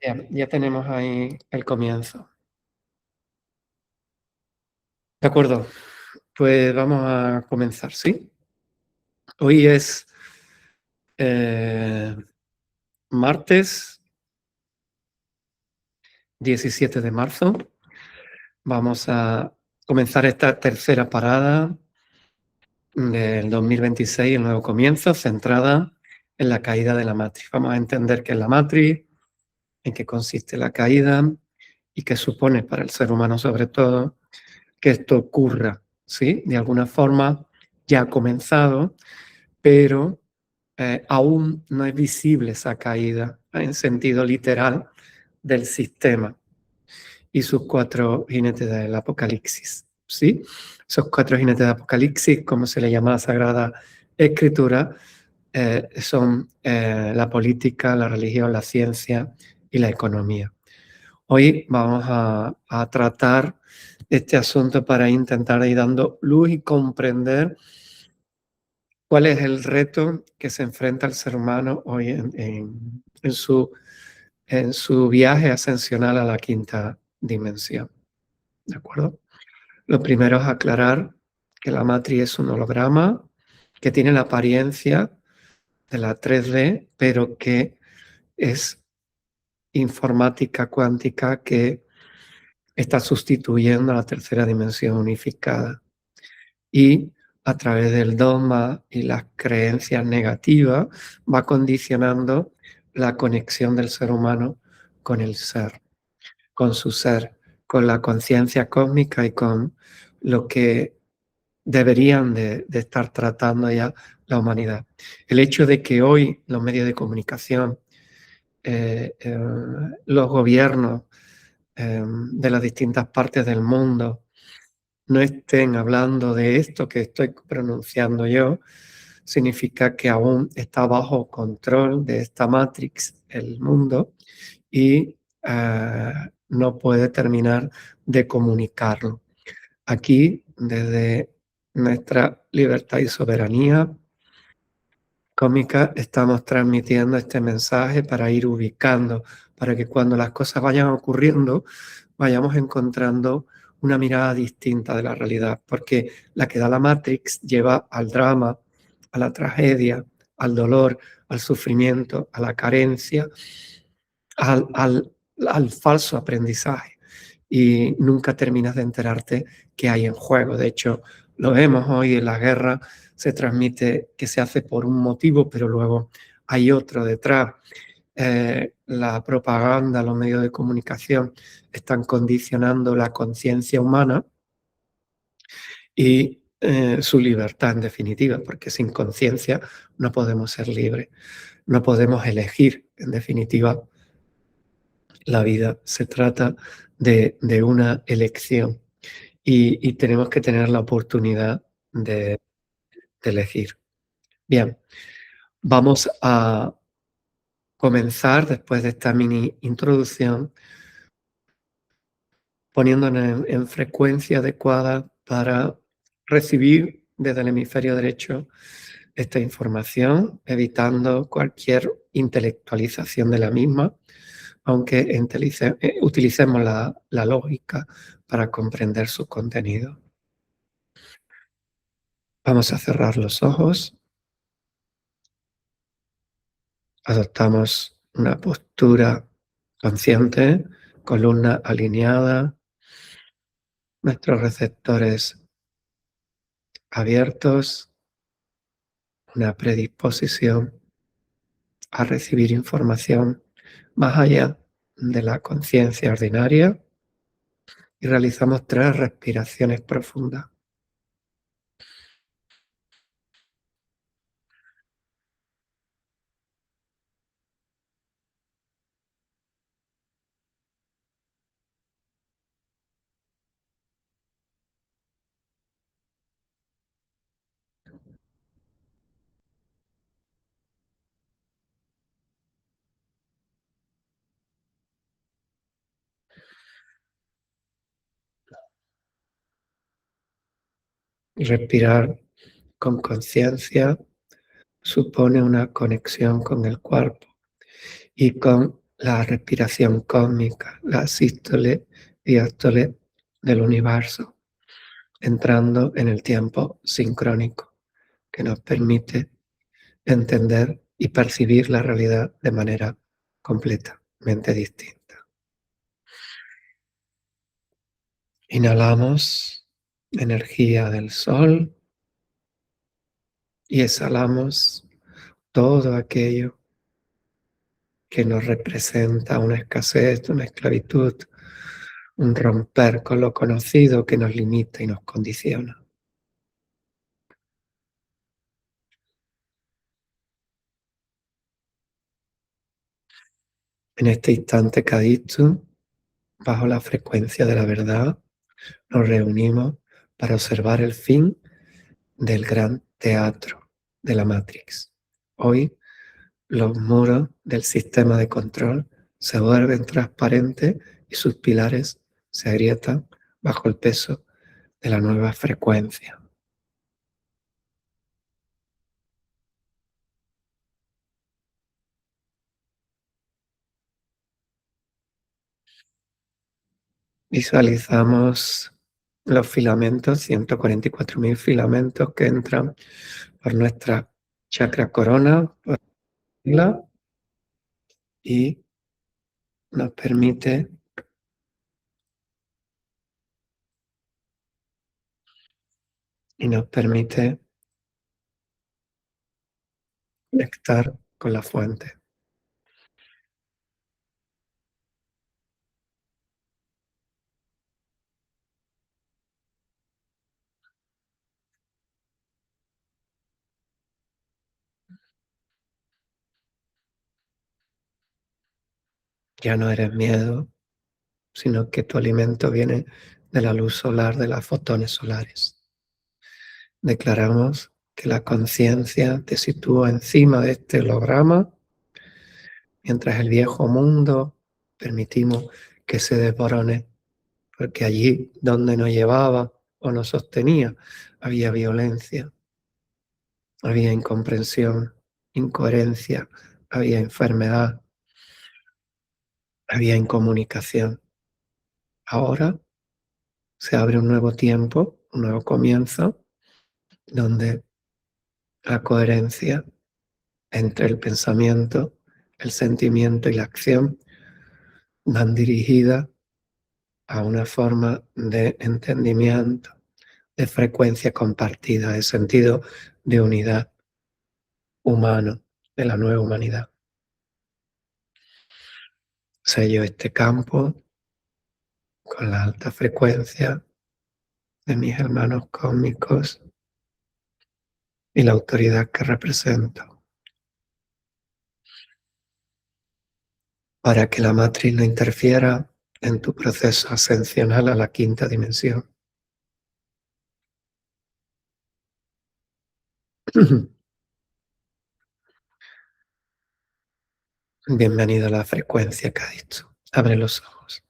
Bien, ya tenemos ahí el comienzo. De acuerdo, pues vamos a comenzar, ¿sí? Hoy es eh, martes 17 de marzo. Vamos a comenzar esta tercera parada del 2026, el nuevo comienzo, centrada en la caída de la matriz. Vamos a entender qué es la matriz, en qué consiste la caída y qué supone para el ser humano sobre todo que esto ocurra, ¿sí? De alguna forma ya ha comenzado, pero aún no es visible esa caída en sentido literal del sistema y sus cuatro jinetes del Apocalipsis, ¿sí? Esos cuatro jinetes del Apocalipsis, como se le llama a la Sagrada Escritura, son la política, la religión, la ciencia y la economía. Hoy vamos a tratar este asunto para intentar ir dando luz y comprender cuál es el reto que se enfrenta el ser humano hoy en su viaje ascensional a la quinta dimensión. ¿De acuerdo? Lo primero es aclarar que la matriz es un holograma que tiene la apariencia de la 3D, pero que es informática cuántica que está sustituyendo a la tercera dimensión unificada. Y a través del dogma y las creencias negativas va condicionando la conexión del ser humano con el ser, con su ser, con la conciencia cósmica y con lo que deberían de estar tratando ya la humanidad. El hecho de que hoy los medios de comunicación, eh, eh, los gobiernos de las distintas partes del mundo no estén hablando de esto que estoy pronunciando yo, significa que aún está bajo control de esta Matrix el mundo y no puede terminar de comunicarlo. Aquí, desde nuestra libertad y soberanía cómica, estamos transmitiendo este mensaje para ir ubicando, para que cuando las cosas vayan ocurriendo, vayamos encontrando una mirada distinta de la realidad, porque la que da la Matrix lleva al drama, a la tragedia, al dolor, al sufrimiento, a la carencia, al, al, al falso aprendizaje. Y nunca terminas de enterarte qué hay en juego. De hecho, lo vemos hoy en la guerra, se transmite que se hace por un motivo, pero luego hay otro detrás. La propaganda, los medios de comunicación están condicionando la conciencia humana y su libertad en definitiva, porque sin conciencia no podemos ser libres, no podemos elegir en definitiva la vida. Se trata de una elección y tenemos que tener la oportunidad de elegir. Bien, vamos a comenzar después de esta mini introducción poniéndonos en frecuencia adecuada para recibir desde el hemisferio derecho esta información, evitando cualquier intelectualización de la misma, aunque utilicemos la lógica para comprender su contenido. Vamos a cerrar los ojos, adoptamos una postura consciente, columna alineada, nuestros receptores abiertos, una predisposición a recibir información más allá de la conciencia ordinaria y realizamos 3 respiraciones profundas. Respirar con conciencia supone una conexión con el cuerpo y con la respiración cósmica, la sístole y diástole del universo, entrando en el tiempo sincrónico que nos permite entender y percibir la realidad de manera completamente distinta. Inhalamos energía del sol y exhalamos todo aquello que nos representa una escasez, una esclavitud, un romper con lo conocido que nos limita y nos condiciona. En este instante Kaditsu, bajo la frecuencia de la verdad, nos reunimos para observar el fin del gran teatro de la Matrix. Hoy los muros del sistema de control se vuelven transparentes y sus pilares se agrietan bajo el peso de la nueva frecuencia. Visualizamos los filamentos, 144.000 filamentos que entran por nuestra chakra corona, por la y nos permite conectar con la fuente. Ya no eres miedo, sino que tu alimento viene de la luz solar, de las fotones solares. Declaramos que la conciencia te sitúa encima de este holograma, mientras el viejo mundo permitimos que se desborone, porque allí donde nos llevaba o nos sostenía había violencia, había incomprensión, incoherencia, había enfermedad, había incomunicación. Ahora se abre un nuevo tiempo, un nuevo comienzo, donde la coherencia entre el pensamiento, el sentimiento y la acción van dirigidas a una forma de entendimiento, de frecuencia compartida, de sentido de unidad humano, de la nueva humanidad. Sello este campo con la alta frecuencia de mis hermanos cósmicos y la autoridad que represento, para que la matriz no interfiera en tu proceso ascensional a la quinta dimensión. Bienvenido a la frecuencia que ha dicho. Abre los ojos.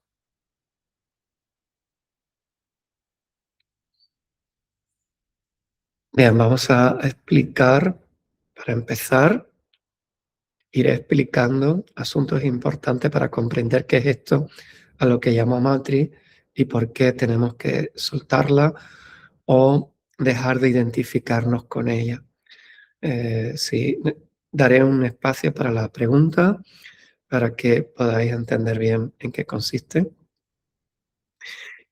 Bien, vamos a explicar, para empezar, iré explicando asuntos importantes para comprender qué es esto a lo que llamo matriz y por qué tenemos que soltarla o dejar de identificarnos con ella. Sí, daré un espacio para la pregunta para que podáis entender bien en qué consiste.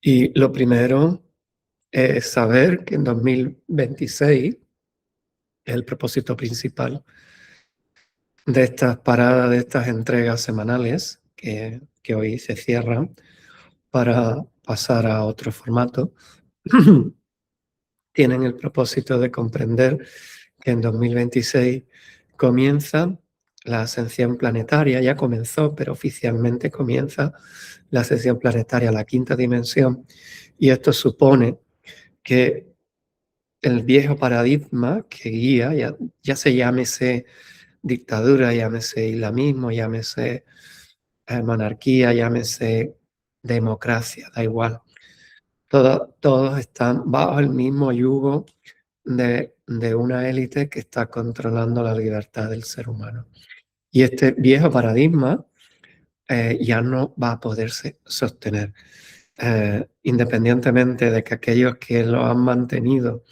Y lo primero es saber que en 2026 es el propósito principal de estas paradas, de estas entregas semanales que hoy se cierran para pasar a otro formato. Tienen el propósito de comprender que en 2026 comienza la ascensión planetaria, ya comenzó, pero oficialmente comienza la ascensión planetaria a la quinta dimensión, y esto supone que el viejo paradigma que guía, ya se llámese dictadura, llámese islamismo, llámese monarquía, llámese democracia, da igual. Todos están bajo el mismo yugo de una élite que está controlando la libertad del ser humano. Y este viejo paradigma ya no va a poderse sostener. Independientemente de que aquellos que lo han mantenido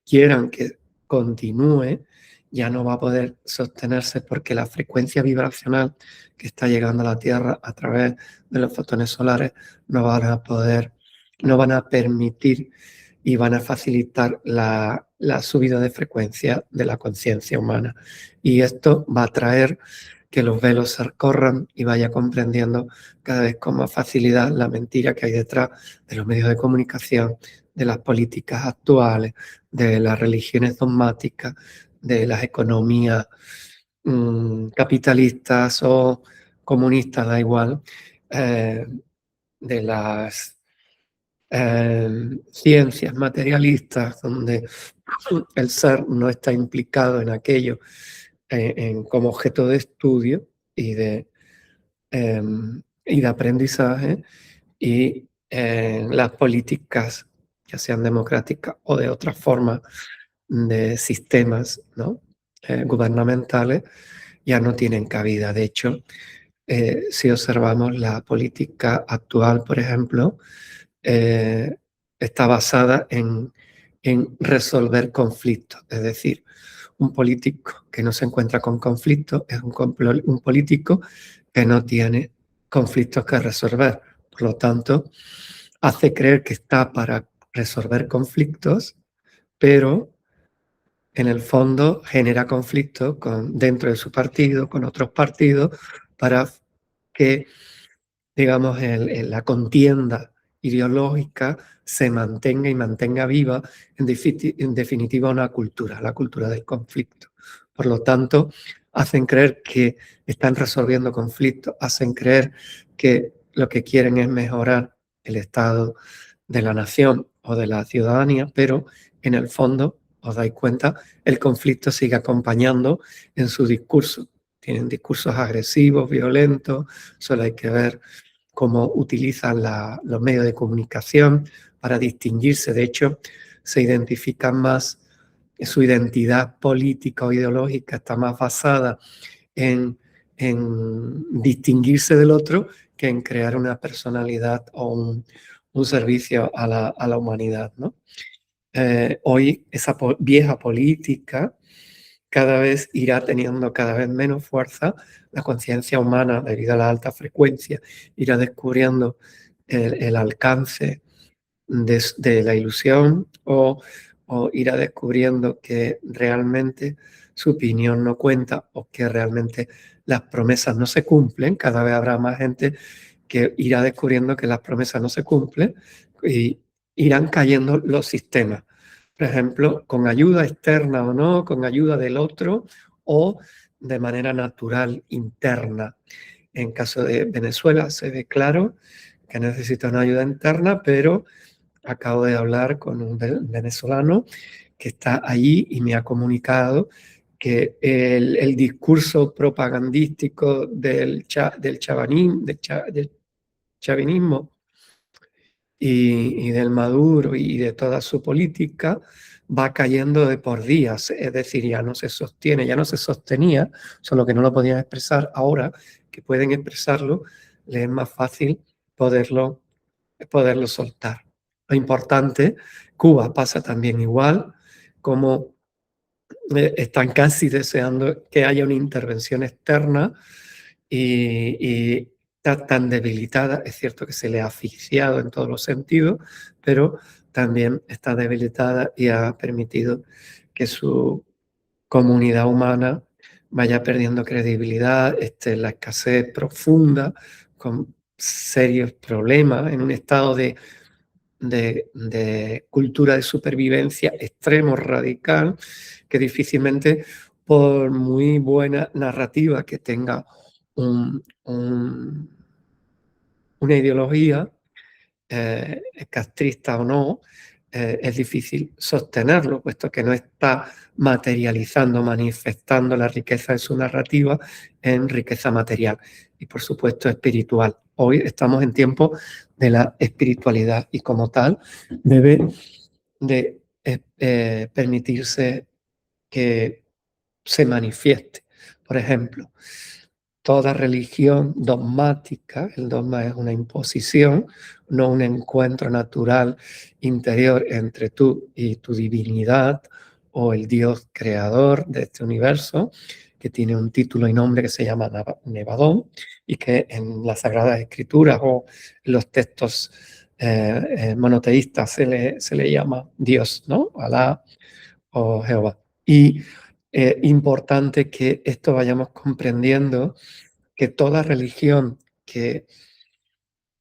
quieran que continúe, ya no va a poder sostenerse porque la frecuencia vibracional que está llegando a la Tierra a través de los fotones solares no van a poder, no van a permitir y van a facilitar la subida de frecuencia de la conciencia humana. Y esto va a traer que los velos se recorran y vaya comprendiendo cada vez con más facilidad la mentira que hay detrás de los medios de comunicación, de las políticas actuales, de las religiones dogmáticas, de las economías capitalistas o comunistas, da igual, eh, de las ciencias materialistas, donde el ser no está implicado en aquello como objeto de estudio y y de aprendizaje, y las políticas, ya sean democráticas o de otras formas de sistemas, ¿no? Gubernamentales, ya no tienen cabida. De hecho, si observamos la política actual, por ejemplo, eh, está basada en resolver conflictos. Es decir, un político que no se encuentra con conflictos es un político que no tiene conflictos que resolver. Por lo tanto, hace creer que está para resolver conflictos, pero en el fondo genera conflictos dentro de su partido, con otros partidos, para que digamos, la contienda ideológica se mantenga y mantenga viva, en definitiva, una cultura, la cultura del conflicto. Por lo tanto, hacen creer que están resolviendo conflictos, hacen creer que lo que quieren es mejorar el estado de la nación o de la ciudadanía, pero en el fondo, os dais cuenta, el conflicto sigue acompañando en su discurso. Tienen discursos agresivos, violentos, solo hay que ver cómo utilizan los medios de comunicación para distinguirse. De hecho, se identifican más, su identidad política o ideológica está más basada en, en distinguirse del otro que en crear una personalidad o un servicio a la humanidad, ¿no? Hoy esa vieja política cada vez irá teniendo cada vez menos fuerza, la conciencia humana, debido a la alta frecuencia, irá descubriendo el alcance de la ilusión, o irá descubriendo que realmente su opinión no cuenta, o que realmente las promesas no se cumplen. Cada vez habrá más gente que irá descubriendo que las promesas no se cumplen y irán cayendo los sistemas. Por ejemplo, con ayuda externa o no, con ayuda del otro o de manera natural, interna. En caso de Venezuela se ve claro que necesita una ayuda interna, pero acabo de hablar con un venezolano que está allí y me ha comunicado que el discurso propagandístico del chavinismo y del Maduro y de toda su política va cayendo de por días, es decir, ya no se sostiene, ya no se sostenía, solo que no lo podían expresar. Ahora que pueden expresarlo, les es más fácil poderlo, poderlo soltar. Lo importante, Cuba pasa también igual, como están casi deseando que haya una intervención externa, y está tan debilitada. Es cierto que se le ha asfixiado en todos los sentidos, pero también está debilitada y ha permitido que su comunidad humana vaya perdiendo credibilidad, esté en la escasez profunda, con serios problemas, en un estado de cultura de supervivencia extremo, radical, que difícilmente, por muy buena narrativa que tenga una ideología, castrista o no, es difícil sostenerlo, puesto que no está materializando, manifestando la riqueza de su narrativa en riqueza material y, por supuesto, espiritual. Hoy estamos en tiempos de la espiritualidad y, como tal, debe de permitirse que se manifieste. Por ejemplo, toda religión dogmática, el dogma es una imposición, no un encuentro natural interior entre tú y tu divinidad o el Dios creador de este universo, que tiene un título y nombre que se llama Nevadón y que en las Sagradas Escrituras o en los textos monoteístas se le llama Dios, ¿no? Alá o Jehová. Y importante que esto vayamos comprendiendo que toda religión que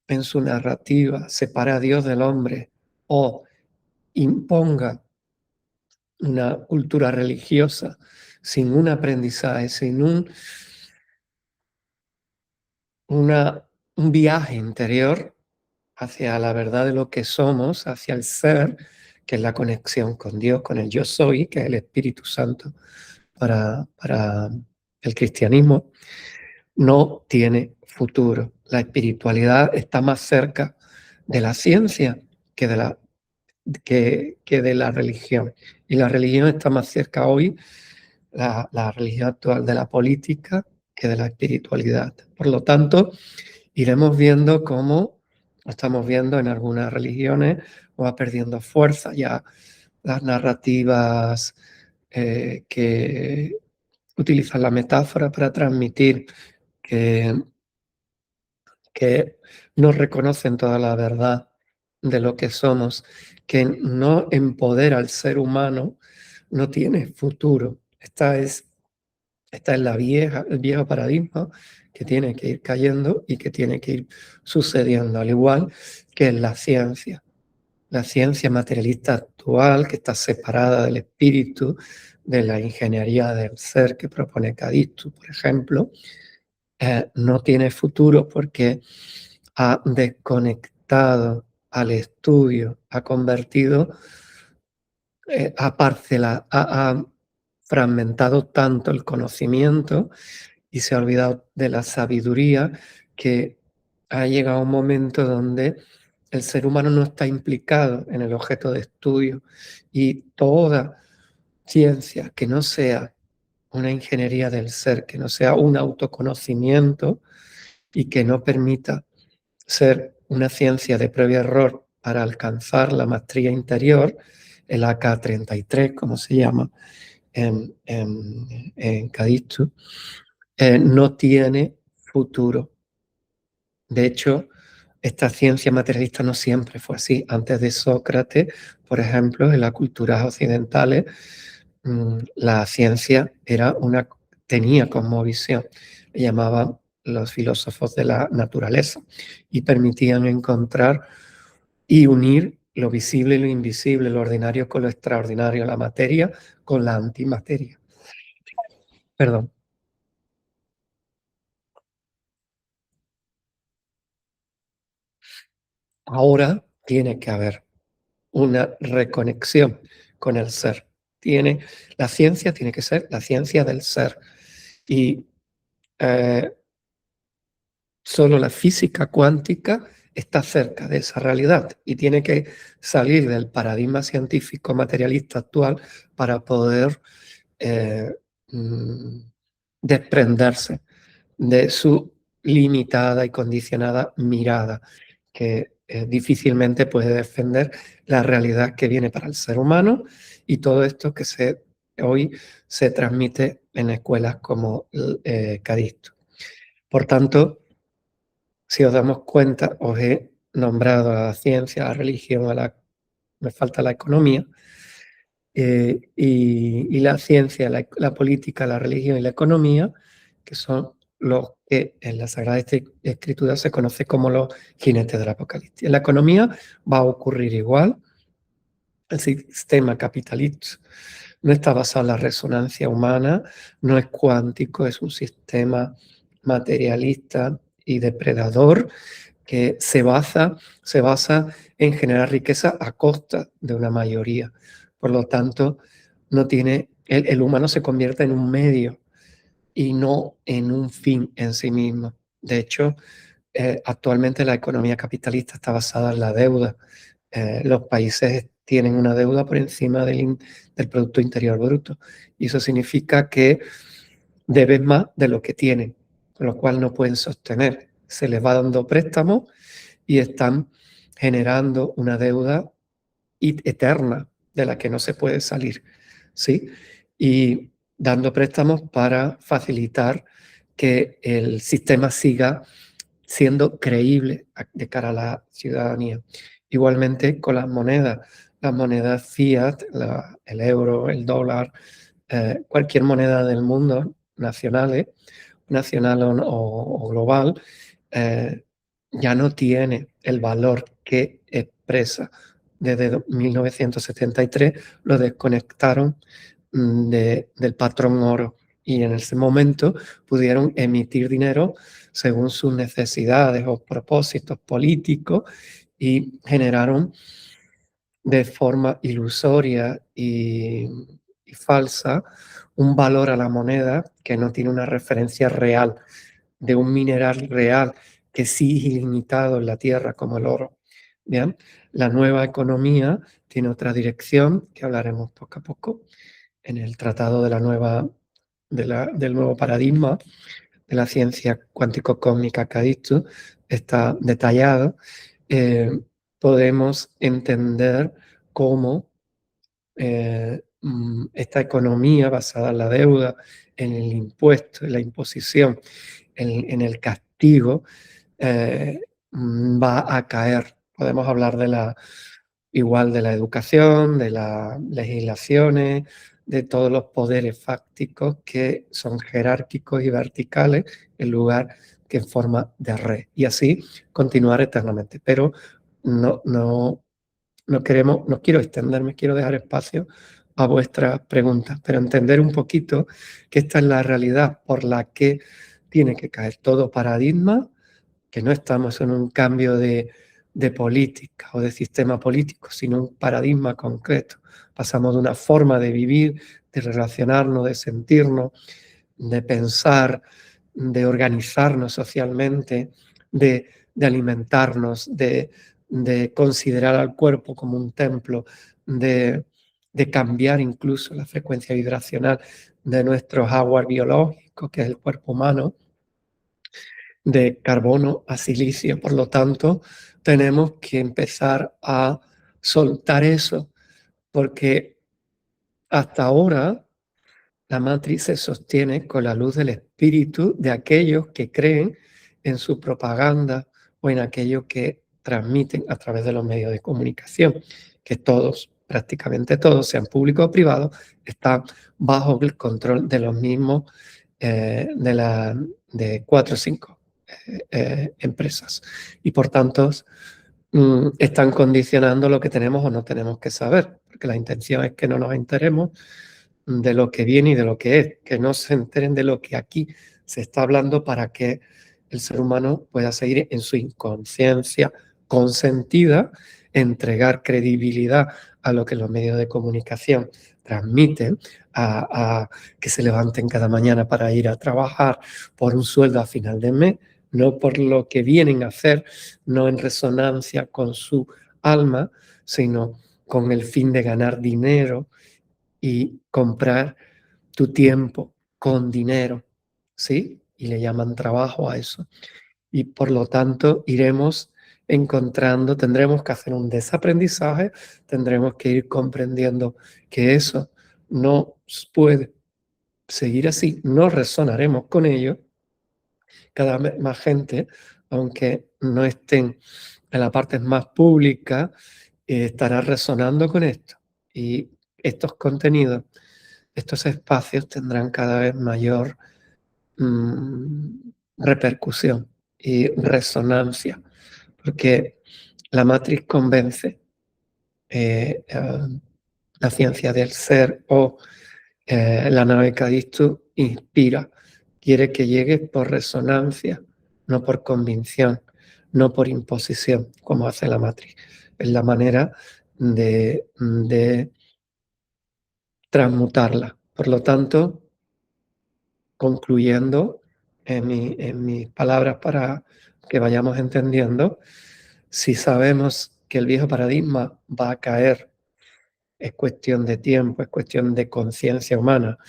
en su narrativa separe a Dios del hombre o imponga una cultura religiosa sin un aprendizaje, sin un viaje interior hacia la verdad de lo que somos, hacia el ser, que es la conexión con Dios, con el yo soy, que es el Espíritu Santo para el cristianismo, no tiene futuro. La espiritualidad está más cerca de la ciencia que de la religión. Y la religión está más cerca hoy, la religión actual, de la política que de la espiritualidad. Por lo tanto, iremos viendo cómo, lo estamos viendo en algunas religiones, va perdiendo fuerza ya las narrativas que utilizan la metáfora para transmitir que que no reconocen toda la verdad de lo que somos, que no empodera al ser humano, no tiene futuro. Esta es el viejo paradigma que tiene que ir cayendo y que tiene que ir sucediendo, al igual que en la ciencia. La ciencia materialista actual, que está separada del espíritu, de la ingeniería del ser que propone Cadisto, por ejemplo, no tiene futuro porque ha desconectado al estudio, ha convertido, ha fragmentado tanto el conocimiento y se ha olvidado de la sabiduría, que ha llegado un momento donde el ser humano no está implicado en el objeto de estudio, y toda ciencia que no sea una ingeniería del ser, que no sea un autoconocimiento y que no permita ser una ciencia de prueba y error para alcanzar la maestría interior, el AK-33, como se llama en Cadizu, no tiene futuro. De hecho, esta ciencia materialista no siempre fue así. Antes de Sócrates, por ejemplo, en las culturas occidentales, la ciencia tenía como visión, le llamaban los filósofos de la naturaleza, y permitían encontrar y unir lo visible y lo invisible, lo ordinario con lo extraordinario, la materia con la antimateria. Perdón. Ahora tiene que haber una reconexión con el ser. La ciencia tiene que ser la ciencia del ser. Y eh, solo la física cuántica está cerca de esa realidad y tiene que salir del paradigma científico materialista actual para poder eh, mm, desprenderse de su limitada y condicionada mirada, que difícilmente puede defender la realidad que viene para el ser humano, y todo esto que hoy se transmite en escuelas como Cadisto. Por tanto, si os damos cuenta, os he nombrado a la ciencia, a la religión, me falta la economía, y la ciencia, la política, la religión y la economía, que son los que en la Sagrada Escritura se conoce como los jinetes del Apocalipsis. En la economía va a ocurrir igual. El sistema capitalista no está basado en la resonancia humana, no es cuántico, es un sistema materialista y depredador que se basa en generar riqueza a costa de una mayoría. Por lo tanto, el humano se convierte en un medio y no en un fin en sí mismo. De hecho, actualmente la economía capitalista está basada en la deuda. Los países tienen una deuda por encima del Producto Interior Bruto, y eso significa que deben más de lo que tienen. con lo cual no pueden sostener. Se les va dando préstamos y están generando una deuda eterna de la que no se puede salir, ¿sí? Y dando préstamos para facilitar que el sistema siga siendo creíble de cara a la ciudadanía. Igualmente con las monedas fiat, el euro, el dólar, cualquier moneda del mundo, nacional o global, eh, ya no tiene el valor que expresa. Desde 1973 lo desconectaron del patrón oro y en ese momento pudieron emitir dinero según sus necesidades o propósitos políticos y generaron de forma ilusoria y falsa un valor a la moneda que no tiene una referencia real de un mineral real que sí es ilimitado en la tierra como el oro. Bien, la nueva economía tiene otra dirección que hablaremos poco a poco en el tratado de del nuevo paradigma de la ciencia cuántico-cósmica que ha dicho, está detallado. eh, Podemos entender cómo esta economía basada en la deuda, en el impuesto, en la imposición, en el castigo, eh, va a caer. Podemos hablar igual de la educación, de las legislaciones, de todos los poderes fácticos que son jerárquicos y verticales en lugar que en forma de red. Y así continuar eternamente. Pero no quiero extenderme, quiero dejar espacio a vuestras preguntas, pero entender un poquito que esta es la realidad por la que tiene que caer todo paradigma, que no estamos en un cambio de política o de sistema político, sino un paradigma concreto. Pasamos de una forma de vivir, de relacionarnos, de sentirnos, de pensar, de organizarnos socialmente, de alimentarnos, de considerar al cuerpo como un templo, de cambiar incluso la frecuencia vibracional de nuestros hardware biológicos, que es el cuerpo humano, de carbono a silicio. Por lo tanto, tenemos que empezar a soltar eso, porque hasta ahora la matriz se sostiene con la luz del espíritu de aquellos que creen en su propaganda o en aquello que transmiten a través de los medios de comunicación, que todos, prácticamente todos, sean públicos o privados, están bajo el control de los mismos, de 4 o 5 empresas. Y por tanto, están condicionando lo que tenemos o no tenemos que saber, porque la intención es que no nos enteremos de lo que viene y de lo que es, que no se enteren de lo que aquí se está hablando para que el ser humano pueda seguir en su inconsciencia consentida, entregar credibilidad a lo que los medios de comunicación transmiten, a que se levanten cada mañana para ir a trabajar por un sueldo a final de mes, no por lo que vienen a hacer, no en resonancia con su alma, sino con el fin de ganar dinero y comprar tu tiempo con dinero, ¿sí? Y le llaman trabajo a eso. Y por lo tanto iremos encontrando, tendremos que hacer un desaprendizaje, tendremos que ir comprendiendo que eso no puede seguir así, no resonaremos con ello. Cada vez más gente, aunque no estén en la parte más pública, estará resonando con esto. Y estos contenidos, estos espacios tendrán cada vez mayor repercusión y resonancia, porque la matriz convence, la ciencia del ser o la nave Cadisto inspira, quiere que llegue por resonancia, no por convicción, no por imposición, como hace la matriz. Es la manera de transmutarla. Por lo tanto, concluyendo en mis palabras para que vayamos entendiendo, si sabemos que el viejo paradigma va a caer, es cuestión de tiempo, es cuestión de conciencia humana,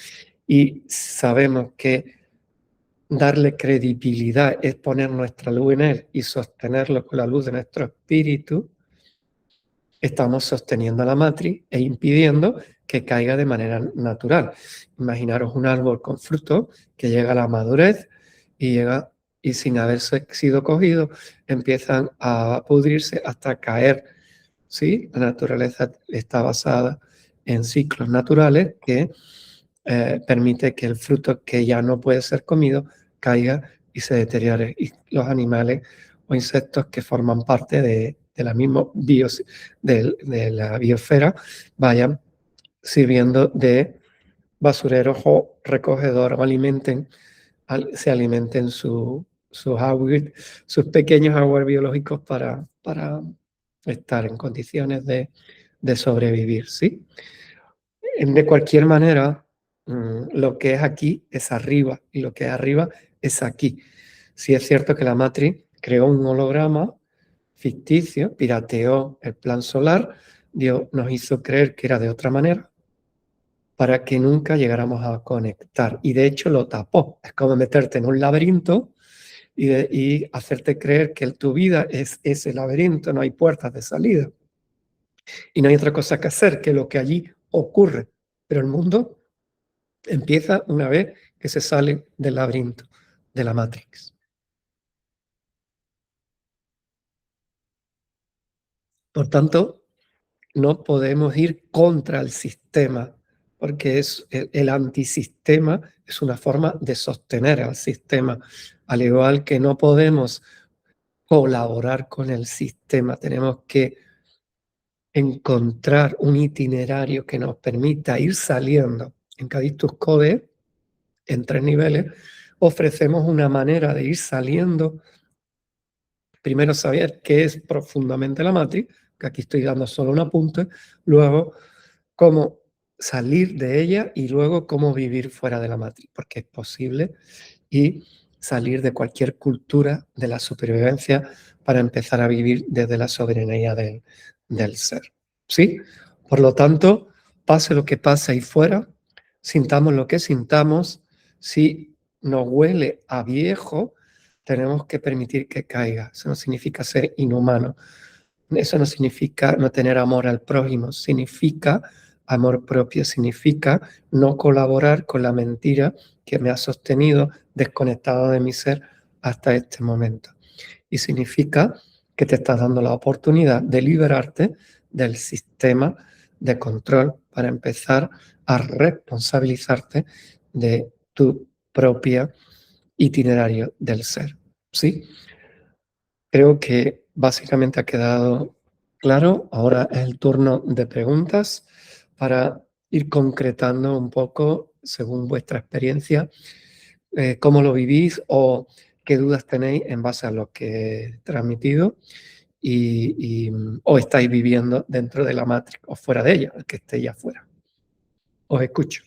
y sabemos que darle credibilidad es poner nuestra luz en él y sostenerlo con la luz de nuestro espíritu, estamos sosteniendo la matriz e impidiendo que caiga de manera natural. Imaginaros un árbol con fruto que llega a la madurez y llega y sin haberse sido cogido empiezan a pudrirse hasta caer. ¿Sí? La naturaleza está basada en ciclos naturales que permite que el fruto que ya no puede ser comido caiga y se deteriore. Y los animales o insectos que forman parte de la misma de la biosfera vayan sirviendo de basureros o recogedores o se alimenten sus pequeños aguas biológicos para estar en condiciones de sobrevivir, ¿sí? De cualquier manera, lo que es aquí es arriba y lo que es arriba es aquí. Sí es cierto que la Matrix creó un holograma ficticio, pirateó el plan solar, Dios nos hizo creer que era de otra manera para que nunca llegáramos a conectar. Y de hecho lo tapó. Es como meterte en un laberinto y hacerte creer que tu vida es ese laberinto, no hay puertas de salida. Y no hay otra cosa que hacer que lo que allí ocurre. Pero el mundo empieza una vez que se sale del laberinto, de la Matrix. Por tanto, no podemos ir contra el sistema, porque es el antisistema es una forma de sostener al sistema, al igual que no podemos colaborar con el sistema, tenemos que encontrar un itinerario que nos permita ir saliendo. En Cadictus Code, en 3 niveles, ofrecemos una manera de ir saliendo. Primero saber qué es profundamente la matriz, que aquí estoy dando solo un apunte, luego cómo salir de ella y luego cómo vivir fuera de la matriz, porque es posible, y salir de cualquier cultura de la supervivencia para empezar a vivir desde la soberanía del ser. ¿Sí? Por lo tanto, pase lo que pase ahí fuera, sintamos lo que sintamos, si nos huele a viejo, tenemos que permitir que caiga. Eso no significa ser inhumano. Eso no significa no tener amor al prójimo. Significa amor propio. Significa no colaborar con la mentira que me ha sostenido desconectado de mi ser hasta este momento. Y significa que te estás dando la oportunidad de liberarte del sistema de control para empezar a responsabilizarte de tu propia itinerario del ser. ¿Sí? Creo que básicamente ha quedado claro. Ahora es el turno de preguntas para ir concretando un poco, según vuestra experiencia, cómo lo vivís o qué dudas tenéis en base a lo que he transmitido o estáis viviendo dentro de la Matrix o fuera de ella, el que estéis afuera. Os escucho.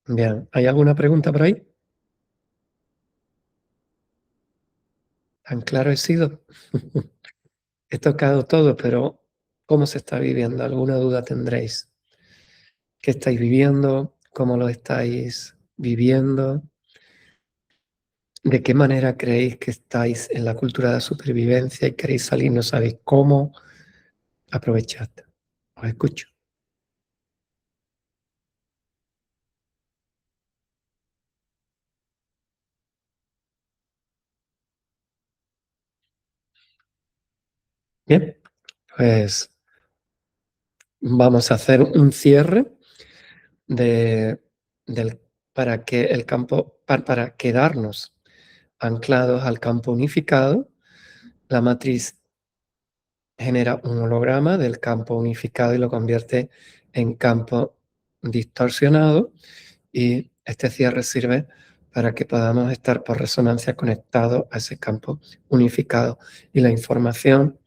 Bien, ¿hay alguna pregunta por ahí? ¿Tan claro he sido? He tocado todo, pero ¿cómo se está viviendo? ¿Alguna duda tendréis? ¿Qué estáis viviendo? ¿Cómo lo estáis viviendo? ¿De qué manera creéis que estáis en la cultura de la supervivencia y queréis salir, no sabéis cómo? Aprovechad. Os escucho. Bien, pues vamos a hacer un cierre de, del, para que el campo, para quedarnos anclados al campo unificado. La matriz genera un holograma del campo unificado y lo convierte en campo distorsionado, y este cierre sirve para que podamos estar por resonancia conectados a ese campo unificado y la información,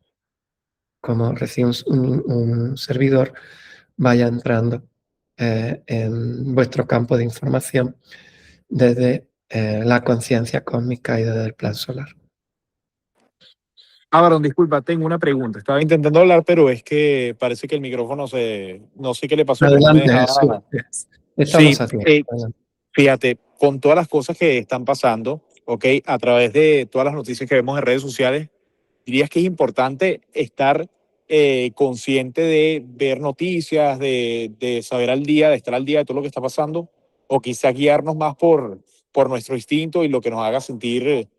como recibe un servidor, vaya entrando en vuestro campo de información desde la conciencia cósmica y desde el plan solar. Varón, disculpa, tengo una pregunta. Estaba intentando hablar, pero es que parece que el micrófono no sé qué le pasó, que no me Adelante, Jesús. dejaba. Estamos Sí, a tiempo. Adelante. fíjate, con todas las cosas que están pasando, ¿ok? A través de todas las noticias que vemos en redes sociales, ¿dirías que es importante estar consciente de ver noticias, de saber al día, de estar al día de todo lo que está pasando? ¿O quizá guiarnos más por nuestro instinto y lo que nos haga sentir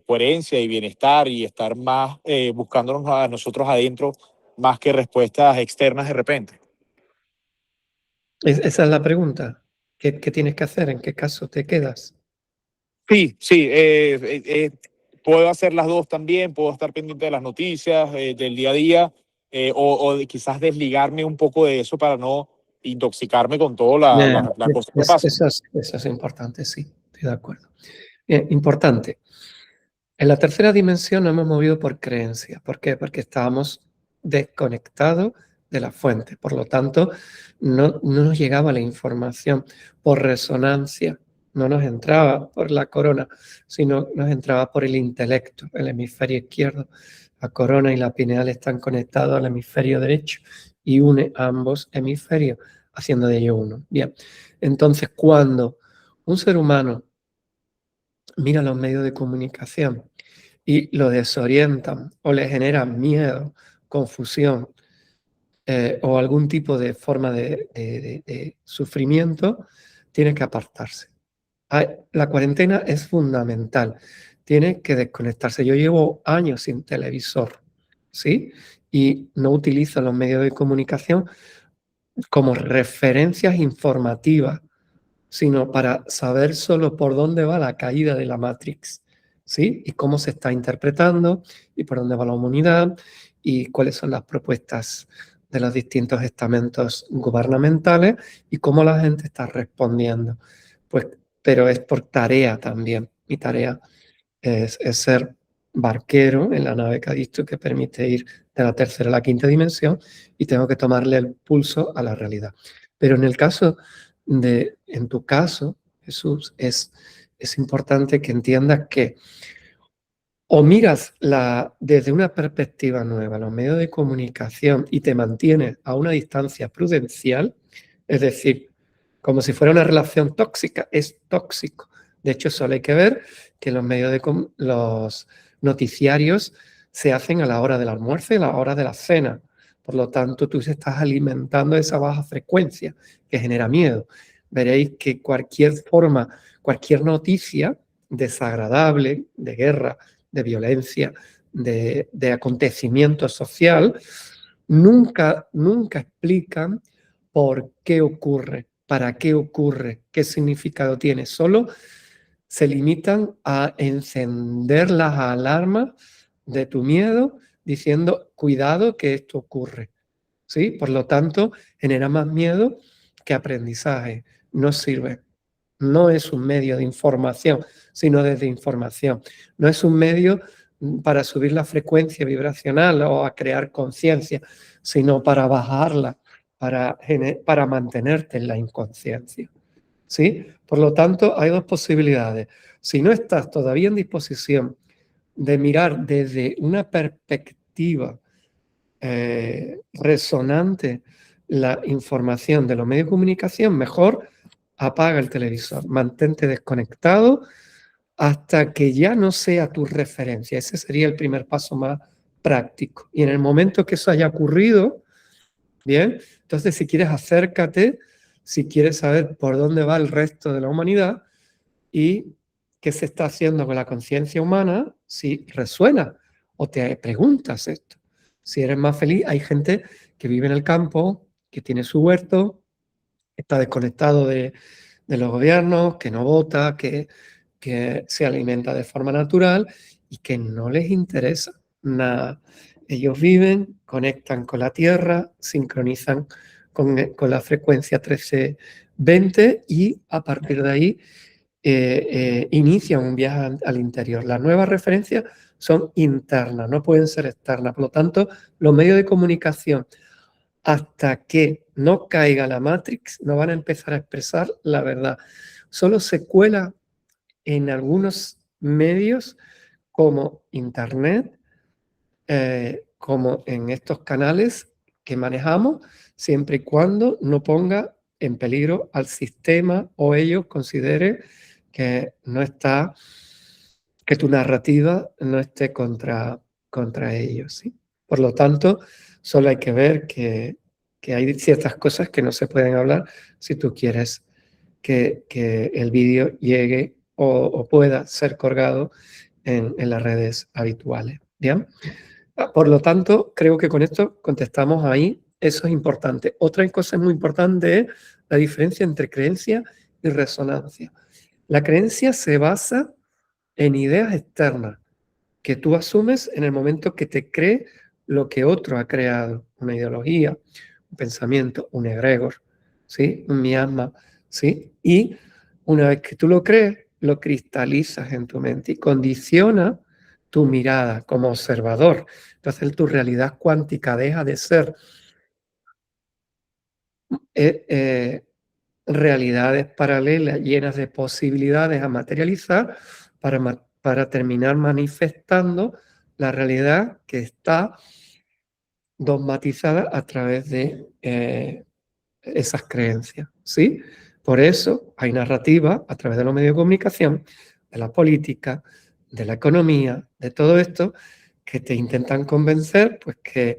coherencia y bienestar y estar más buscándonos a nosotros adentro más que respuestas externas de repente? Esa es la pregunta. ¿Qué tienes que hacer? ¿En qué caso te quedas? Sí, sí, puedo hacer las dos también, puedo estar pendiente de las noticias, del día a día, quizás desligarme un poco de eso para no intoxicarme con todas Bien, las cosas que pasan. eso es importante, sí, estoy de acuerdo. Bien, importante. En la tercera dimensión nos hemos movido por creencias. ¿Por qué? Porque estábamos desconectados de la fuente. Por lo tanto, no nos llegaba la información por resonancia. No nos entraba por la corona, sino nos entraba por el intelecto, el hemisferio izquierdo. La corona y la pineal están conectados al hemisferio derecho y une ambos hemisferios, haciendo de ello uno. Bien, entonces cuando un ser humano mira los medios de comunicación y lo desorientan o le generan miedo, confusión o algún tipo de forma de sufrimiento, tiene que apartarse. La cuarentena es fundamental, tiene que desconectarse. Yo llevo años sin televisor, ¿sí? Y no utilizo los medios de comunicación como referencias informativas, sino para saber solo por dónde va la caída de la Matrix, ¿sí? Y cómo se está interpretando y por dónde va la humanidad y cuáles son las propuestas de los distintos estamentos gubernamentales y cómo la gente está respondiendo. Pues, pero es por tarea también. Mi tarea es ser barquero en la nave que ha dicho que permite ir de la tercera a la quinta dimensión y tengo que tomarle el pulso a la realidad. Pero en el caso en tu caso, Jesús, es importante que entiendas que o miras desde una perspectiva nueva los medios de comunicación y te mantienes a una distancia prudencial, es decir, como si fuera una relación tóxica, es tóxico. De hecho, solo hay que ver que los noticiarios se hacen a la hora del almuerzo y a la hora de la cena. Por lo tanto, tú se estás alimentando de esa baja frecuencia que genera miedo. Veréis que cualquier forma, cualquier noticia desagradable de guerra, de violencia, de acontecimiento social, nunca explican por qué ocurre, para qué ocurre, qué significado tiene. Solo se limitan a encender las alarmas de tu miedo diciendo, cuidado que esto ocurre. ¿Sí? Por lo tanto, genera más miedo que aprendizaje. No sirve. No es un medio de información, sino de desinformación. No es un medio para subir la frecuencia vibracional o a crear conciencia, sino para bajarla, para mantenerte en la inconsciencia. ¿Sí? Por lo tanto, hay dos posibilidades. Si no estás todavía en disposición de mirar desde una perspectiva resonante la información de los medios de comunicación, mejor apaga el televisor, mantente desconectado hasta que ya no sea tu referencia. Ese sería el primer paso más práctico. Y en el momento que eso haya ocurrido, bien, entonces si quieres acércate, si quieres saber por dónde va el resto de la humanidad y qué se está haciendo con la conciencia humana, si resuena o te preguntas esto. Si eres más feliz, hay gente que vive en el campo, que tiene su huerto, está desconectado de los gobiernos, que no vota, que se alimenta de forma natural y que no les interesa nada. Ellos viven, conectan con la tierra, sincronizan con la frecuencia 1320 y a partir de ahí inician un viaje al interior. Las nuevas referencias son internas, no pueden ser externas. Por lo tanto, los medios de comunicación, hasta que no caiga la Matrix, no van a empezar a expresar la verdad. Solo se cuela en algunos medios como Internet, como en estos canales que manejamos, siempre y cuando no ponga en peligro al sistema o ellos consideren que no está, que tu narrativa no esté contra ellos, ¿sí? Por lo tanto, solo hay que ver que hay ciertas cosas que no se pueden hablar si tú quieres que el vídeo llegue o pueda ser colgado en las redes habituales. ¿Bien? Por lo tanto, creo que con esto contestamos ahí. Eso es importante. Otra cosa muy importante es la diferencia entre creencia y resonancia. La creencia se basa en ideas externas que tú asumes en el momento que te cree lo que otro ha creado, una ideología, un pensamiento, un egregor, ¿sí? Un miasma, ¿sí? Y una vez que tú lo crees, lo cristalizas en tu mente y condiciona tu mirada como observador. Entonces tu realidad cuántica deja de ser eh, eh, realidades paralelas llenas de posibilidades a materializar para terminar manifestando la realidad que está dogmatizada a través de esas creencias, ¿sí? Por eso hay narrativa a través de los medios de comunicación, de la política, de la economía, de todo esto, que te intentan convencer, pues que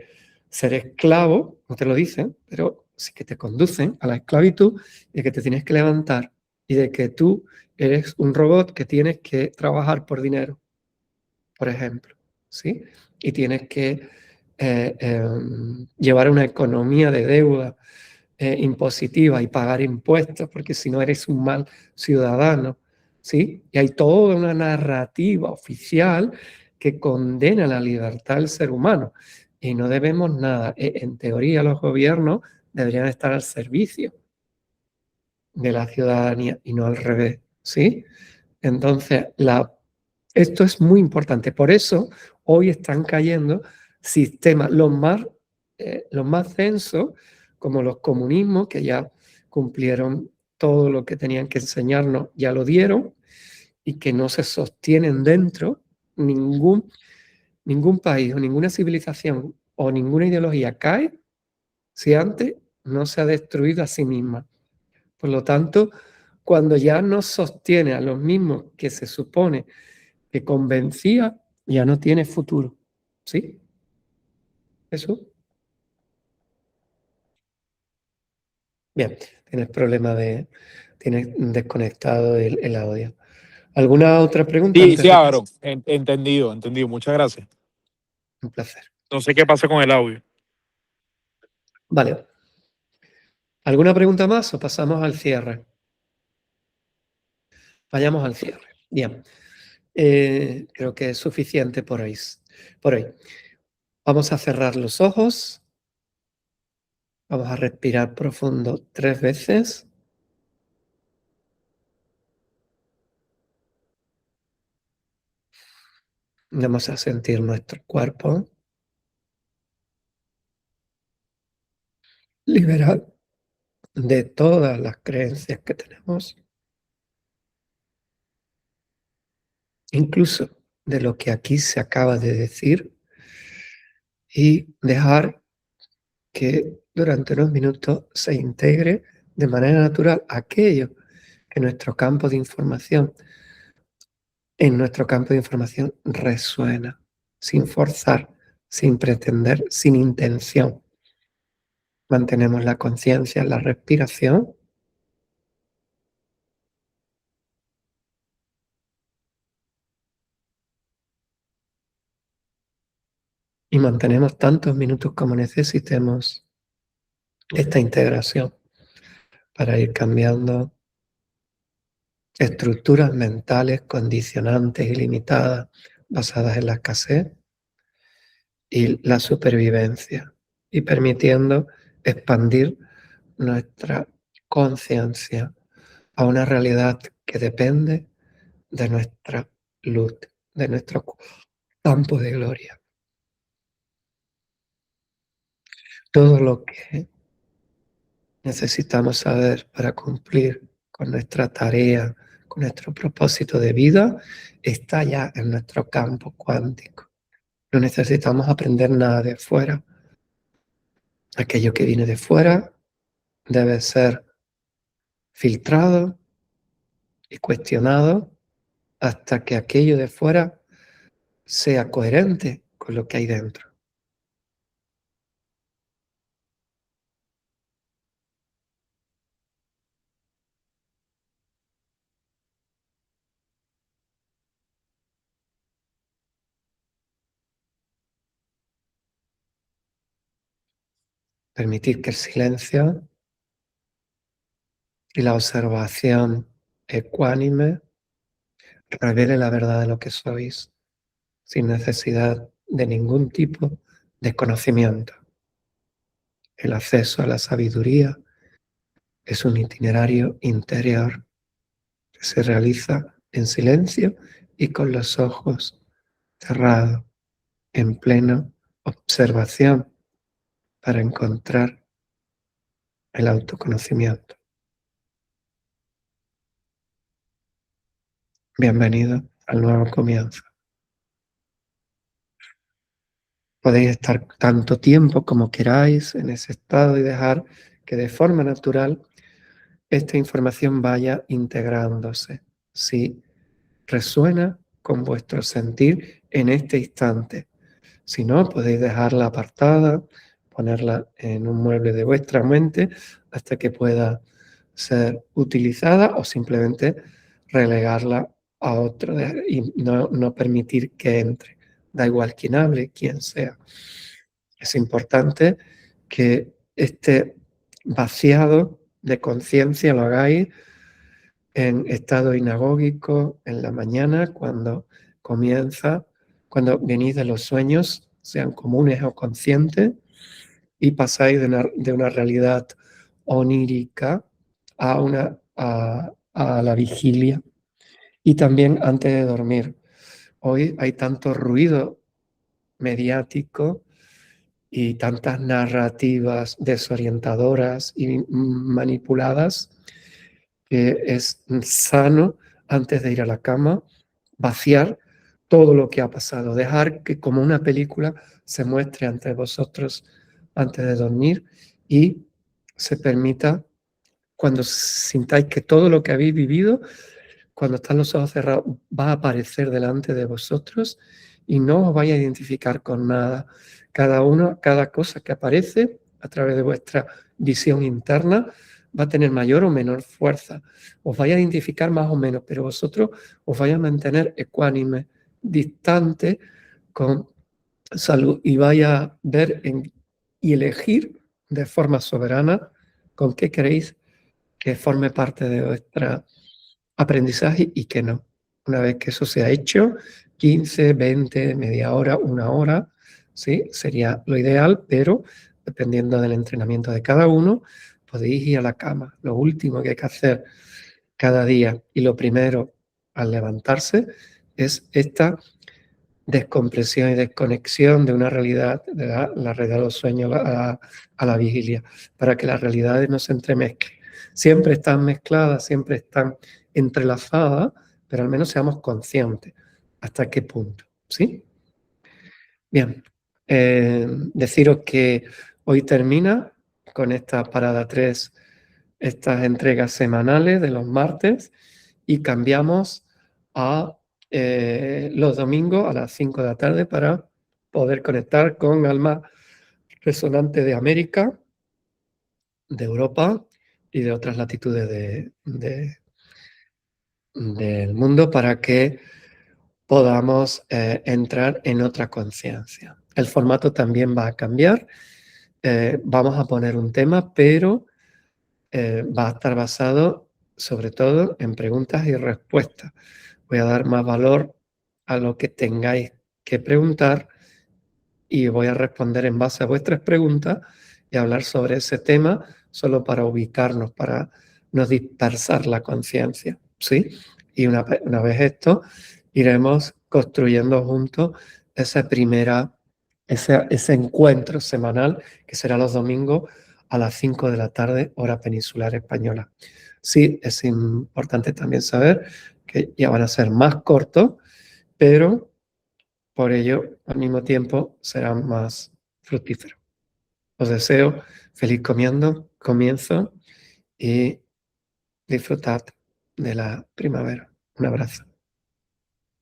ser esclavo, no te lo dicen, pero sí que te conducen a la esclavitud, de que te tienes que levantar y de que tú eres un robot que tienes que trabajar por dinero, por ejemplo, ¿sí? Y tienes que llevar una economía de deuda impositiva y pagar impuestos, porque si no eres un mal ciudadano, ¿sí? Y hay toda una narrativa oficial que condena la libertad del ser humano y no debemos nada. En teoría los gobiernos deberían estar al servicio de la ciudadanía y no al revés, ¿sí? Entonces, esto es muy importante. Por eso hoy están cayendo sistemas, los más densos, como los comunismos, que ya cumplieron todo lo que tenían que enseñarnos, ya lo dieron, y que no se sostienen dentro ningún país o ninguna civilización o ninguna ideología cae si antes no se ha destruido a sí misma. Por lo tanto, cuando ya no sostiene a los mismos que se supone que convencía, ya no tiene futuro. ¿Sí? ¿Eso? Bien, tienes problema de... Tienes desconectado el audio. ¿Alguna otra pregunta Sí, antes sí, de Aaron, pasar? entendido, entendido. Muchas gracias. Un placer. No sé qué pasa con el audio. Vale. ¿Alguna pregunta más o pasamos al cierre? Vayamos al cierre. Bien. Creo que es suficiente por hoy. Por hoy. Vamos a cerrar los ojos. Vamos a respirar profundo 3 veces. Vamos a sentir nuestro cuerpo liberado de todas las creencias que tenemos, incluso de lo que aquí se acaba de decir, y dejar que durante unos minutos se integre de manera natural aquello que en nuestro campo de información resuena, sin forzar, sin pretender, sin intención. Mantenemos la conciencia en la respiración y mantenemos tantos minutos como necesitemos esta integración para ir cambiando estructuras mentales condicionantes y limitadas basadas en la escasez y la supervivencia y permitiendo expandir nuestra conciencia a una realidad que depende de nuestra luz, de nuestro campo de gloria. Todo lo que necesitamos saber para cumplir con nuestra tarea con nuestro propósito de vida, está ya en nuestro campo cuántico. No necesitamos aprender nada de fuera. Aquello que viene de fuera debe ser filtrado y cuestionado hasta que aquello de fuera sea coherente con lo que hay dentro. Permitir que el silencio y la observación ecuánime revele la verdad de lo que sois, sin necesidad de ningún tipo de conocimiento. El acceso a la sabiduría es un itinerario interior que se realiza en silencio y con los ojos cerrados, en plena observación, para encontrar el autoconocimiento. Bienvenido al nuevo comienzo. Podéis estar tanto tiempo como queráis en ese estado y dejar que de forma natural esta información vaya integrándose. Si resuena con vuestro sentir en este instante. Si no, podéis dejarla apartada, ponerla en un mueble de vuestra mente hasta que pueda ser utilizada o simplemente relegarla a otro y no permitir que entre. Da igual quién hable, quién sea. Es importante que este vaciado de conciencia lo hagáis en estado inagógico en la mañana, cuando comienza, cuando venís de los sueños, sean comunes o conscientes, y pasáis de una realidad onírica a la vigilia. Y también antes de dormir. Hoy hay tanto ruido mediático y tantas narrativas desorientadoras y manipuladas que es sano antes de ir a la cama vaciar todo lo que ha pasado, dejar que como una película se muestre ante vosotros antes de dormir y se permita, cuando sintáis que todo lo que habéis vivido, cuando están los ojos cerrados, va a aparecer delante de vosotros y no os vais a identificar con nada. Cada cosa que aparece a través de vuestra visión interna va a tener mayor o menor fuerza. Os vais a identificar más o menos, pero vosotros os vais a mantener ecuánime, distante, con salud, y vais a ver y elegir de forma soberana con qué queréis que forme parte de vuestra aprendizaje y que no. Una vez que eso se ha hecho, 15, 20, media hora, una hora, ¿sí? Sería lo ideal, pero dependiendo del entrenamiento de cada uno, podéis ir a la cama. Lo último que hay que hacer cada día y lo primero al levantarse es esta descompresión y desconexión de una realidad, de la realidad de los sueños a la vigilia, para que las realidades no se entremezclen. Siempre están mezcladas, siempre están entrelazadas, pero al menos seamos conscientes hasta qué punto, ¿sí? Bien, deciros que hoy termina con esta parada 3 estas entregas semanales de los martes y cambiamos a los domingos a las 5 de la tarde para poder conectar con Alma Resonante de América, de Europa y de otras latitudes del mundo para que podamos entrar en otra conciencia. El formato también va a cambiar. Vamos a poner un tema, pero va a estar basado sobre todo en preguntas y respuestas. Voy a dar más valor a lo que tengáis que preguntar y voy a responder en base a vuestras preguntas y hablar sobre ese tema solo para ubicarnos, para no dispersar la conciencia, ¿sí? Y una vez esto, iremos construyendo juntos ese encuentro semanal que será los domingos a las 5 de la tarde, hora peninsular española. Sí, es importante también saber que ya van a ser más cortos, pero por ello, al mismo tiempo, serán más fructíferos. Os deseo feliz comienzo y disfrutad de la primavera. Un abrazo.